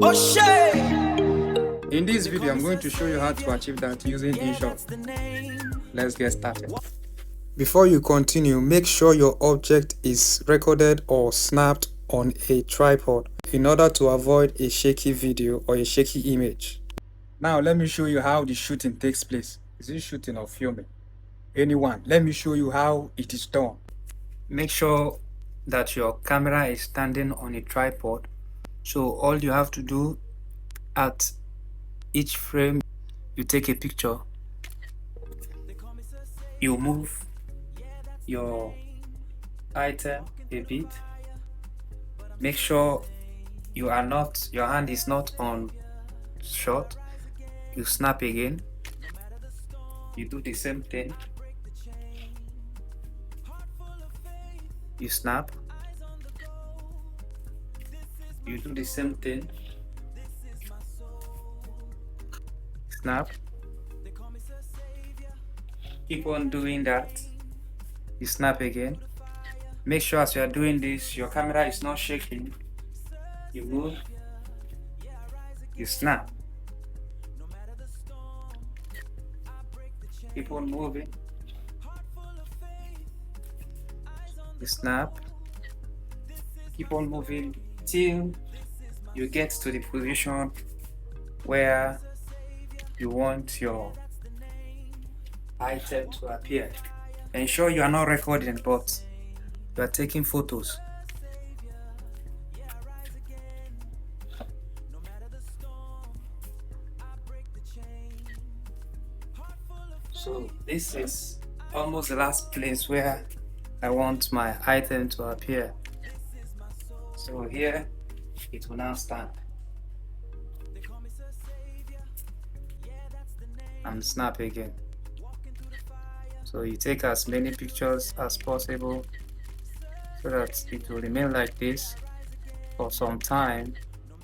Oh shit! In this video, I'm going to show you how to achieve that using Inshot. Let's get started. Before you continue, make sure your object is recorded or snapped on a tripod in order to avoid a shaky video or a shaky image. Now let me show you how the shooting takes place. Is it shooting or filming? Anyone, let me show you how it is done. Make sure that your camera is standing on a tripod. So all you have to do at each frame, you take a picture, you move your item a bit, make sure your hand is not on shot, you snap again, you do the same thing, you snap, you do the same thing, snap, keep on doing that, you snap again. Make sure as you are doing this, your camera is not shaking. You move, you snap, keep on moving, you snap, keep on moving till you get to the position where you want your item to appear. Ensure you are not recording, but you are taking photos. So this is almost the last place where I want my item to appear. So here it will now stand and snap again. So you take as many pictures as possible so that it will remain like this for some time.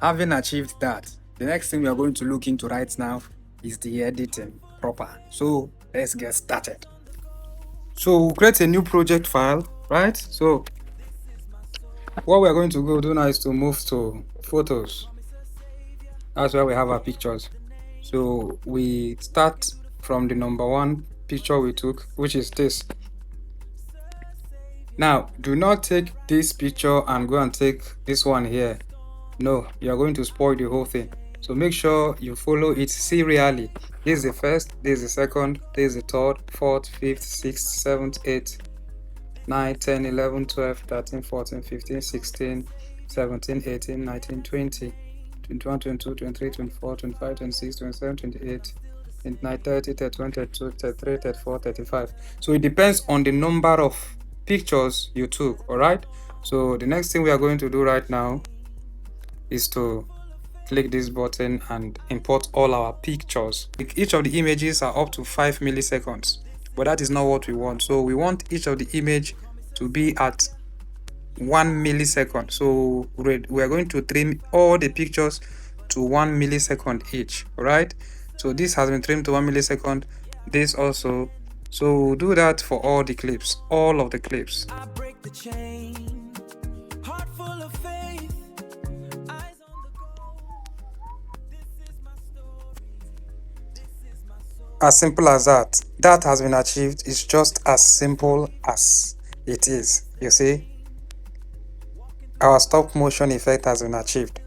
Having achieved that, the next thing we are going to look into right now is the editing proper. So let's get started. So we'll create a new project file, right? So what we're going to go do now is to move to photos. That's where we have our pictures. So we start from the number one picture we took, which is this. Now do not take this picture and go and take this one here. No, you are going to spoil the whole thing. So make sure you follow it serially. This is the first, this is the second, this is the third, fourth, fifth, sixth, seventh, eighth, 9, 10, 11, 12, 13, 14, 15, 16, 17, 18, 19, 20, 21, 22, 23, 24, 25, 26, 27, 28, 29, 30, 31, 32, 33, 34, 35. So it depends on the number of pictures you took, all right? So the next thing we are going to do right now is to click this button and import all our pictures. Each of the images are up to 5 milliseconds, but that is not what we want. So we want each of the image to be at 1 millisecond. So we are going to trim all the pictures to 1 millisecond each. All right, so this has been trimmed to 1 millisecond, this also. So we'll do that for all the clips, all of the clips. As simple as that. That has been achieved. It's just as simple as it is. You see, our stop motion effect has been achieved.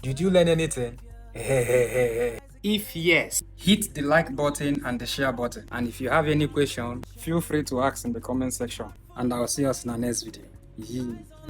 Did you learn anything? If yes, hit the like button and the share button. And if you have any question, feel free to ask in the comment section. And I'll see us in our next video.